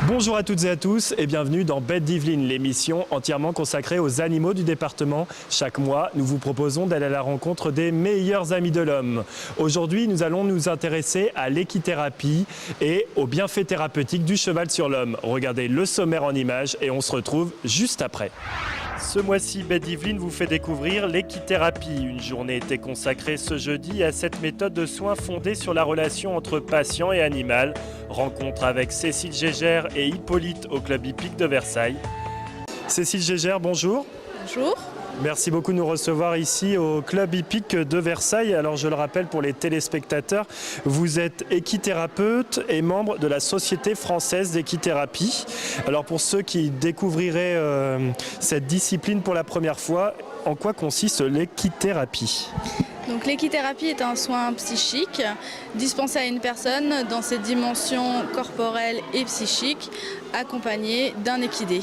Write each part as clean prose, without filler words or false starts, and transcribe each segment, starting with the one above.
Bonjour à toutes et à tous et bienvenue dans Bête d'Yvelines, l'émission entièrement consacrée aux animaux du département. Chaque mois, nous vous proposons d'aller à la rencontre des meilleurs amis de l'homme. Aujourd'hui, nous allons nous intéresser à l'équithérapie et aux bienfaits thérapeutiques du cheval sur l'homme. Regardez le sommaire en images et on se retrouve juste après. Ce mois-ci, Bête d'Yvelines vous fait découvrir l'équithérapie. Une journée était consacrée ce jeudi à cette méthode de soins fondée sur la relation entre patient et animal. Rencontre avec Cécile Gégère et Hippolyte au club hippique de Versailles. Cécile Gégère, bonjour. Bonjour. Merci beaucoup de nous recevoir ici au club hippique de Versailles. Alors je le rappelle pour les téléspectateurs, vous êtes équithérapeute et membre de la Société française d'équithérapie. Alors pour ceux qui découvriraient cette discipline pour la première fois, en quoi consiste l'équithérapie ? Donc l'équithérapie est un soin psychique dispensé à une personne dans ses dimensions corporelles et psychiques, accompagné d'un équidé.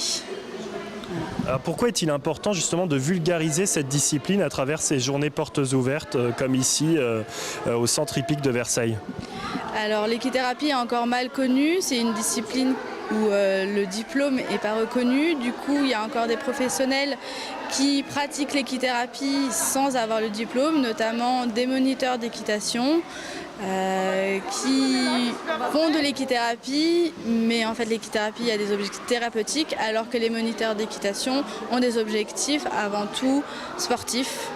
Alors pourquoi est-il important justement de vulgariser cette discipline à travers ces journées portes ouvertes comme ici au centre hippique de Versailles ? Alors l'équithérapie est encore mal connue, c'est une discipline où le diplôme n'est pas reconnu. Du coup, il y a encore des professionnels qui pratiquent l'équithérapie sans avoir le diplôme, notamment des moniteurs d'équitation qui font de l'équithérapie, mais en fait l'équithérapie a des objectifs thérapeutiques, alors que les moniteurs d'équitation ont des objectifs avant tout sportifs,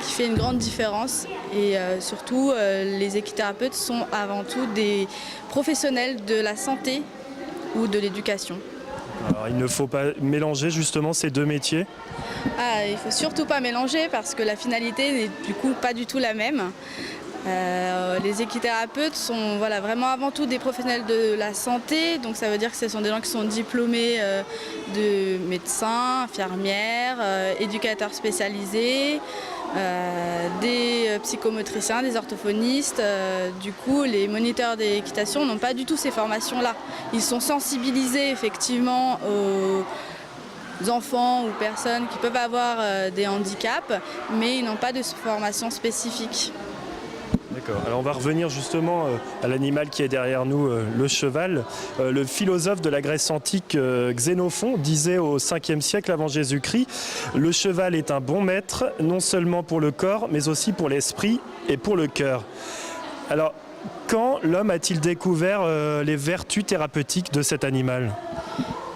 qui fait une grande différence. Et surtout, les équithérapeutes sont avant tout des professionnels de la santé ou de l'éducation. Alors, il ne faut pas mélanger justement ces deux métiers ? Il ne faut surtout pas mélanger parce que la finalité n'est du coup pas du tout la même. Les équithérapeutes sont vraiment avant tout des professionnels de la santé, donc ça veut dire que ce sont des gens qui sont diplômés de médecins, infirmières, éducateurs spécialisés, des psychomotriciens, des orthophonistes. Du coup, les moniteurs d'équitation n'ont pas du tout ces formations-là. Ils sont sensibilisés effectivement aux enfants ou personnes qui peuvent avoir des handicaps, mais ils n'ont pas de formation spécifique. D'accord. Alors on va revenir justement à l'animal qui est derrière nous, le cheval. Le philosophe de la Grèce antique Xénophon disait au 5e siècle avant Jésus-Christ « Le cheval est un bon maître, non seulement pour le corps, mais aussi pour l'esprit et pour le cœur ». Alors, quand l'homme a-t-il découvert les vertus thérapeutiques de cet animal ?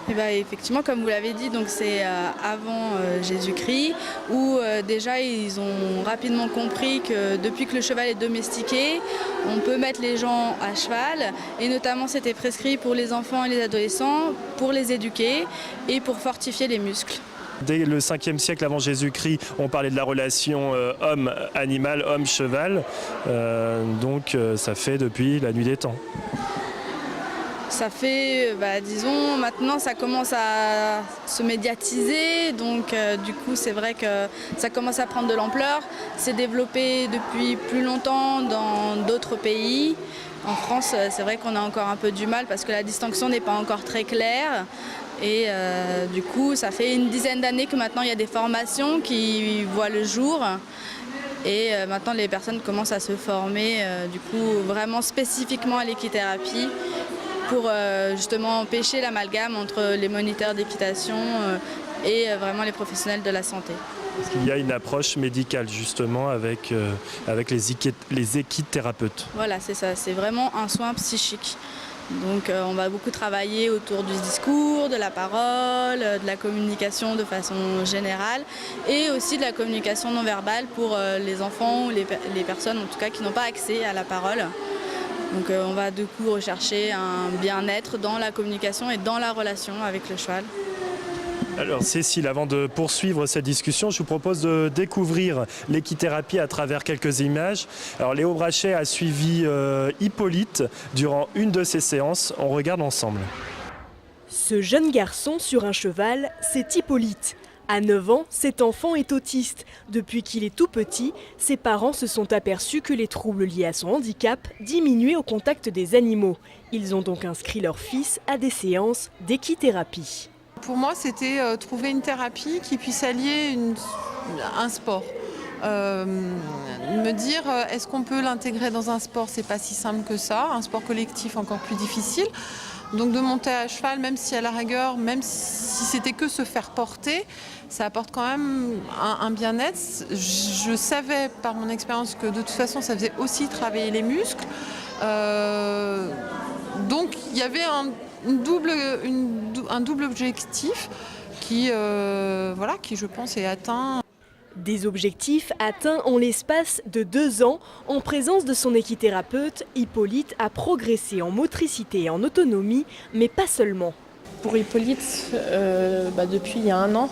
Effectivement, comme vous l'avez dit, donc c'est avant Jésus-Christ, où déjà ils ont rapidement compris que depuis que le cheval est domestiqué, on peut mettre les gens à cheval, et notamment c'était prescrit pour les enfants et les adolescents, pour les éduquer et pour fortifier les muscles. Dès le 5e siècle avant Jésus-Christ, on parlait de la relation homme-animal, homme-cheval, donc ça fait depuis la nuit des temps. Ça fait, disons, maintenant ça commence à se médiatiser, donc du coup c'est vrai que ça commence à prendre de l'ampleur. C'est développé depuis plus longtemps dans d'autres pays. En France, c'est vrai qu'on a encore un peu du mal parce que la distinction n'est pas encore très claire. Et du coup, ça fait une dizaine d'années que maintenant il y a des formations qui voient le jour. Et maintenant les personnes commencent à se former du coup vraiment spécifiquement à l'équithérapie, pour justement empêcher l'amalgame entre les moniteurs d'équitation et vraiment les professionnels de la santé. Est-ce qu'il y a une approche médicale justement avec les équithérapeutes ? Voilà, c'est ça, c'est vraiment un soin psychique. Donc on va beaucoup travailler autour du discours, de la parole, de la communication de façon générale et aussi de la communication non verbale pour les enfants ou les personnes en tout cas qui n'ont pas accès à la parole. Donc on va du coup rechercher un bien-être dans la communication et dans la relation avec le cheval. Alors Cécile, avant de poursuivre cette discussion, je vous propose de découvrir l'équithérapie à travers quelques images. Alors Léo Brachet a suivi Hippolyte durant une de ses séances. On regarde ensemble. Ce jeune garçon sur un cheval, c'est Hippolyte. À 9 ans, cet enfant est autiste. Depuis qu'il est tout petit, ses parents se sont aperçus que les troubles liés à son handicap diminuaient au contact des animaux. Ils ont donc inscrit leur fils à des séances d'équithérapie. Pour moi, c'était trouver une thérapie qui puisse allier un sport. Me dire est-ce qu'on peut l'intégrer dans un sport, c'est pas si simple que ça, un sport collectif encore plus difficile. Donc de monter à cheval, même si à la rigueur, même si c'était que se faire porter, ça apporte quand même un bien-être. Je savais par mon expérience que de toute façon ça faisait aussi travailler les muscles. Donc il y avait un double objectif qui je pense est atteint. Des objectifs atteints en l'espace de 2 ans. En présence de son équithérapeute, Hippolyte a progressé en motricité et en autonomie, mais pas seulement. Pour Hippolyte, depuis il y a 1 an,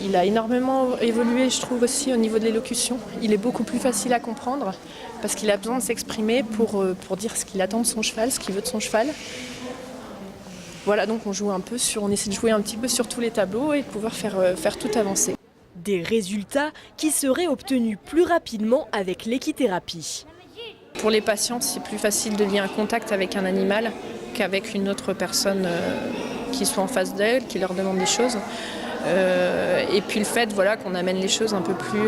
il a énormément évolué, je trouve aussi au niveau de l'élocution. Il est beaucoup plus facile à comprendre parce qu'il a besoin de s'exprimer pour dire ce qu'il attend de son cheval, ce qu'il veut de son cheval. Voilà, donc on essaie de jouer un petit peu sur tous les tableaux et de pouvoir faire tout avancer. Des résultats qui seraient obtenus plus rapidement avec l'équithérapie. Pour les patients, c'est plus facile de lier un contact avec un animal qu'avec une autre personne qui soit en face d'elle, qui leur demande des choses. Et puis le fait qu'on amène les choses un peu plus,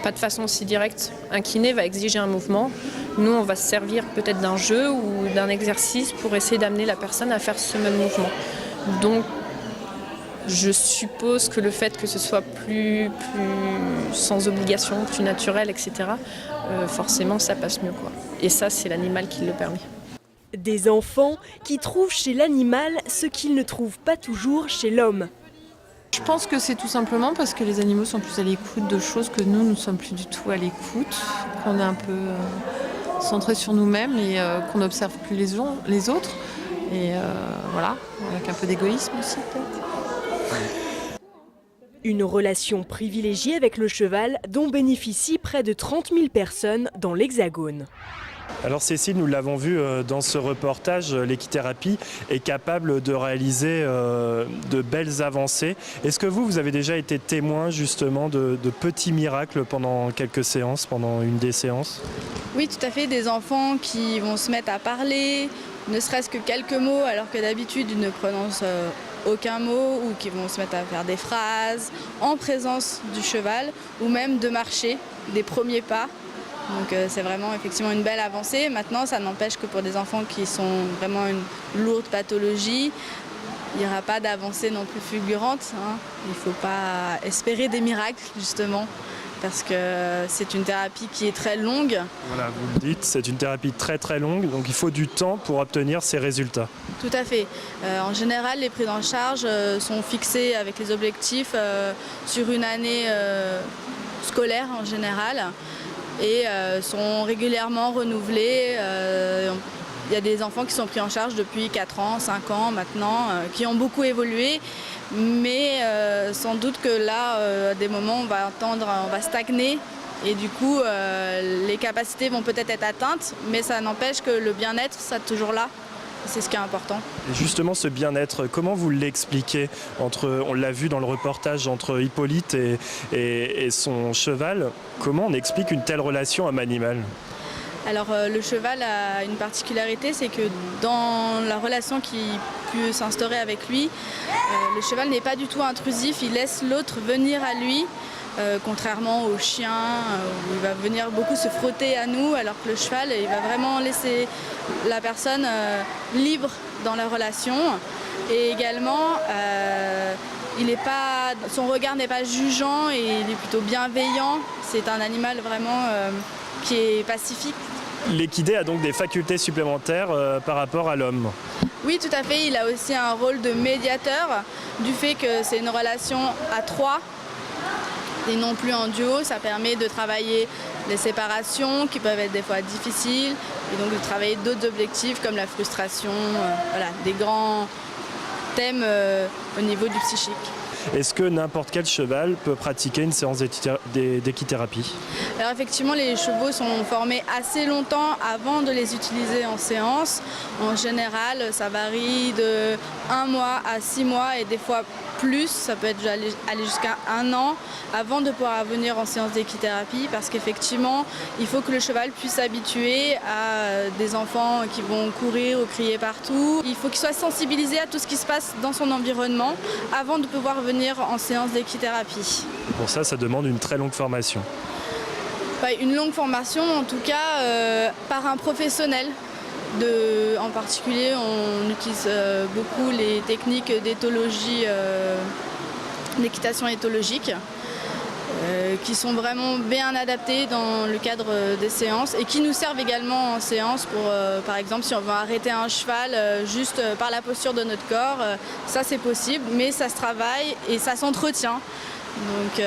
pas de façon aussi directe. Un kiné va exiger un mouvement. Nous, on va se servir peut-être d'un jeu ou d'un exercice pour essayer d'amener la personne à faire ce même mouvement. Donc, je suppose que le fait que ce soit plus sans obligation, plus naturel, etc., forcément, ça passe mieux, quoi. Et ça, c'est l'animal qui le permet. Des enfants qui trouvent chez l'animal ce qu'ils ne trouvent pas toujours chez l'homme. Je pense que c'est tout simplement parce que les animaux sont plus à l'écoute de choses que nous ne sommes plus du tout à l'écoute, qu'on est un peu centré sur nous-mêmes et qu'on n'observe plus les autres. Et avec un peu d'égoïsme aussi peut-être. Une relation privilégiée avec le cheval dont bénéficient près de 30 000 personnes dans l'Hexagone. Alors Cécile, nous l'avons vu dans ce reportage, l'équithérapie est capable de réaliser de belles avancées. Est-ce que vous avez déjà été témoin justement de petits miracles pendant quelques séances, pendant une des séances? Oui, tout à fait, des enfants qui vont se mettre à parler, ne serait-ce que quelques mots, alors que d'habitude ils ne prononcent aucun mot, ou qui vont se mettre à faire des phrases en présence du cheval, ou même de marcher, des premiers pas. Donc c'est vraiment effectivement une belle avancée. Maintenant, ça n'empêche que pour des enfants qui sont vraiment une lourde pathologie, il n'y aura pas d'avancée non plus fulgurante. Il ne faut pas espérer des miracles, justement, parce que c'est une thérapie qui est très longue. Voilà, vous le dites, c'est une thérapie très très longue, donc il faut du temps pour obtenir ces résultats. Tout à fait. En général, les prises en charge sont fixées avec les objectifs sur une année scolaire en général et sont régulièrement renouvelées. Il y a des enfants qui sont pris en charge depuis 4 ans, 5 ans maintenant, qui ont beaucoup évolué. Mais sans doute que là, à des moments, on va stagner et du coup, les capacités vont peut-être être atteintes, mais ça n'empêche que le bien-être, ça est toujours là. C'est ce qui est important. Et justement, ce bien-être, comment vous l'expliquez on l'a vu dans le reportage, entre Hippolyte et son cheval. Comment on explique une telle relation homme-animal ? Alors le cheval a une particularité, c'est que dans la relation qui peut s'instaurer avec lui, le cheval n'est pas du tout intrusif, il laisse l'autre venir à lui, contrairement au chien où il va venir beaucoup se frotter à nous, alors que le cheval il va vraiment laisser la personne libre dans la relation. Et également, son regard n'est pas jugeant et il est plutôt bienveillant. C'est un animal vraiment qui est pacifique. L'équidé a donc des facultés supplémentaires par rapport à l'homme. Oui, tout à fait. Il a aussi un rôle de médiateur du fait que c'est une relation à 3 et non plus en duo. Ça permet de travailler les séparations qui peuvent être des fois difficiles et donc de travailler d'autres objectifs comme la frustration, des grands thèmes au niveau du psychique. Est-ce que n'importe quel cheval peut pratiquer une séance d'équithérapie ? Alors effectivement, les chevaux sont formés assez longtemps avant de les utiliser en séance. En général, ça varie de 1 mois à 6 mois et des fois plus, ça peut être aller jusqu'à 1 an avant de pouvoir venir en séance d'équithérapie parce qu'effectivement, il faut que le cheval puisse s'habituer à des enfants qui vont courir ou crier partout. Il faut qu'il soit sensibilisé à tout ce qui se passe dans son environnement avant de pouvoir venir en séance d'équithérapie. Pour ça, ça demande une très longue formation. Une longue formation, en tout cas, par un professionnel. En particulier, on utilise beaucoup les techniques d'éthologie, d'équitation éthologique, qui sont vraiment bien adaptées dans le cadre des séances et qui nous servent également en séance pour, par exemple, si on veut arrêter un cheval juste par la posture de notre corps, ça c'est possible, mais ça se travaille et ça s'entretient. Donc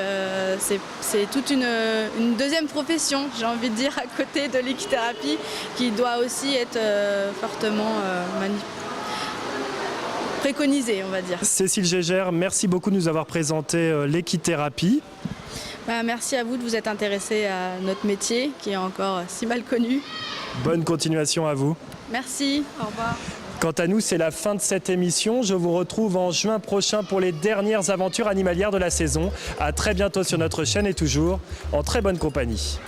c'est toute une deuxième profession, j'ai envie de dire, à côté de l'équithérapie, qui doit aussi être fortement préconisée, on va dire. Cécile Gégère, merci beaucoup de nous avoir présenté l'équithérapie. Merci à vous de vous être intéressé à notre métier, qui est encore si mal connu. Bonne continuation à vous. Merci, au revoir. Quant à nous, c'est la fin de cette émission. Je vous retrouve en juin prochain pour les dernières aventures animalières de la saison. À très bientôt sur notre chaîne et toujours en très bonne compagnie.